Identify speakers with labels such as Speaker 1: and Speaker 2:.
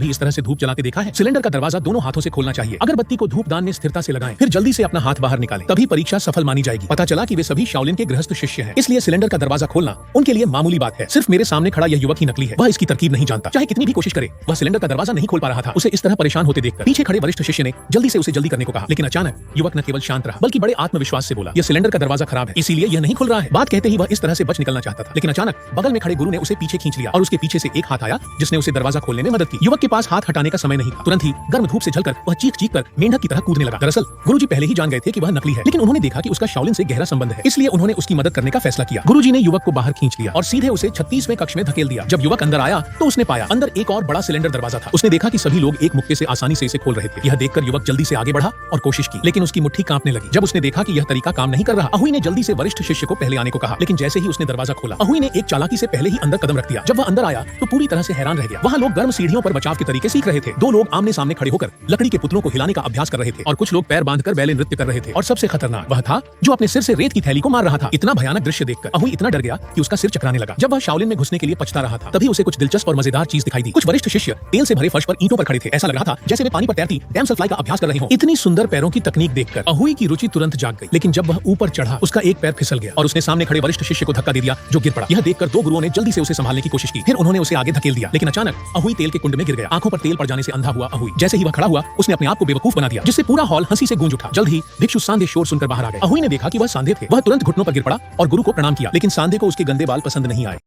Speaker 1: भी इस तरह से धूप जलाते देखा है? सिलेंडर का दरवाजा दोनों हाथों से खोलना चाहिए। अगरबत्ती को धूपदान में स्थिरता से लगाएं, फिर जल्दी से अपना हाथ बाहर निकालें, तभी परीक्षा सफल मानी जाएगी। पता चला कि वे सभी शाओलिन के गृहस्थ शिष्य हैं, इसलिए सिलेंडर का दरवाजा खोलना उनके लिए मामूली बात है। सिर्फ मेरे सामने खड़ा यह युवक ही नकली है, वह इसकी तरकीब नहीं जानता। चाहे कितनी भी कोशिश करे, वह सिलेंडर का दरवाजा नहीं खोल पा रहा था। उसे इस तरह परेशान होते देखकर पीछे खड़े वरिष्ठ शिष्य ने जल्दी से उसे जल्दी करने को कहा, लेकिन अचानक युवक न केवल शांत रहा बल्कि बड़े आत्मविश्वास से बोला, यह सिलेंडर का दरवाजा खराब है, इसीलिए यह नहीं खुल रहा है। बात कहते ही वह इस तरह से बच निकलना चाहता था, लेकिन अचानक बगल में खड़े गुरु ने उसे पीछे खींच लिया और उसके पीछे से एक हाथ आया जिसने उसे दरवाजा खोलने में मदद की। युवक के पास हाथ हटाने का समय नहीं था। तुरंत ही गर्म धूप से जलकर वह चीख कर मेंढक की तरह कूदने लगा। दरअसल गुरुजी पहले ही जान गए थे कि वह नकली है, लेकिन उन्होंने देखा कि उसका शाओलिन से गहरा संबंध है, इसलिए उन्होंने उसकी मदद करने का फैसला किया। गुरुजी ने युवक को बाहर खींच लिया और सीधे उसे 36वें कक्ष में धकेल दिया। जब युवक अंदर आया तो उसने पाया अंदर एक और बड़ा सिलेंडर दरवाजा था। उसने देखा कि सभी लोग एक मुक्के से आसानी से इसे खोल रहे थे। यह देखकर युवक जल्दी से आगे बढ़ा और कोशिश की, लेकिन उसकी मुट्ठी कांपने लगी। जब उसने देखा कि यह तरीका काम नहीं कर रहा, अहुई ने जल्दी से वरिष्ठ शिष्य को पहले आने को कहा, लेकिन जैसे ही उसने दरवाजा खोला, अहुई ने एक चालाकी से पहले ही अंदर कदम रख दिया। जब वह अंदर आया तो पूरी तरह से हैरान रह गया। वहाँ लोग गर्म सीढ़ियों पर बचाव के तरीके सीख रहे थे। दो लोग आमने सामने खड़े होकर लकड़ी के पुतलों को हिलाने का अभ्यास कर रहे थे और कुछ लोग पैर बांधकर बैले नृत्य कर रहे थे। और सबसे खतरनाक वह था जो अपने सिर से रेत की थैली को मार रहा था। इतना भयानक दृश्य देखकर अहुई इतना डर गया कि उसका सिर चकराने लगा। जब वह शाओलिन में घुसने के लिए पछता रहा था, तभी उसे कुछ दिलचस्प और मजेदार चीज दिखाई दी। कुछ वरिष्ठ शिष्य तेल से भरे फर्श पर ईंटों पर खड़े थे। ऐसा लग रहा था जैसे वे पानी पर तैरती डैमसेल फ्लाई का अभ्यास कर रहे हों। इतनी सुंदर पैरों की तकनीक देखकर अहुई की रुचि तुरंत जाग गई, लेकिन जब वह ऊपर चढ़ा, उसका एक पैर फिसल गया और उसने सामने खड़े वरिष्ठ शिष्य को धक्का दे दिया जो गिर पड़ा। यह देखकर दो गुरुओं ने जल्दी से उसे संभालने की कोशिश की। फिर उन्होंने उसे आगे धकेल दिया, लेकिन अचानक अहुई तेल के कुंड में गिर गया। आंखों पर तेल पड़ जाने से अंधा हुआ अहुई। जैसे ही वह खड़ा हुआ, उसने अपने आप को बेवकूफ बना दिया, जिससे पूरा हॉल हंसी से गूंज उठा। जल्द ही भिक्षु सांधे शोर सुनकर बाहर आ गए। अहुई ने देखा कि वह सांधे थे। वह तुरंत घुटनों पर गिर पड़ा और गुरु को प्रणाम किया, लेकिन सांधे को उसके गंदे बाल पसंद नहीं आए।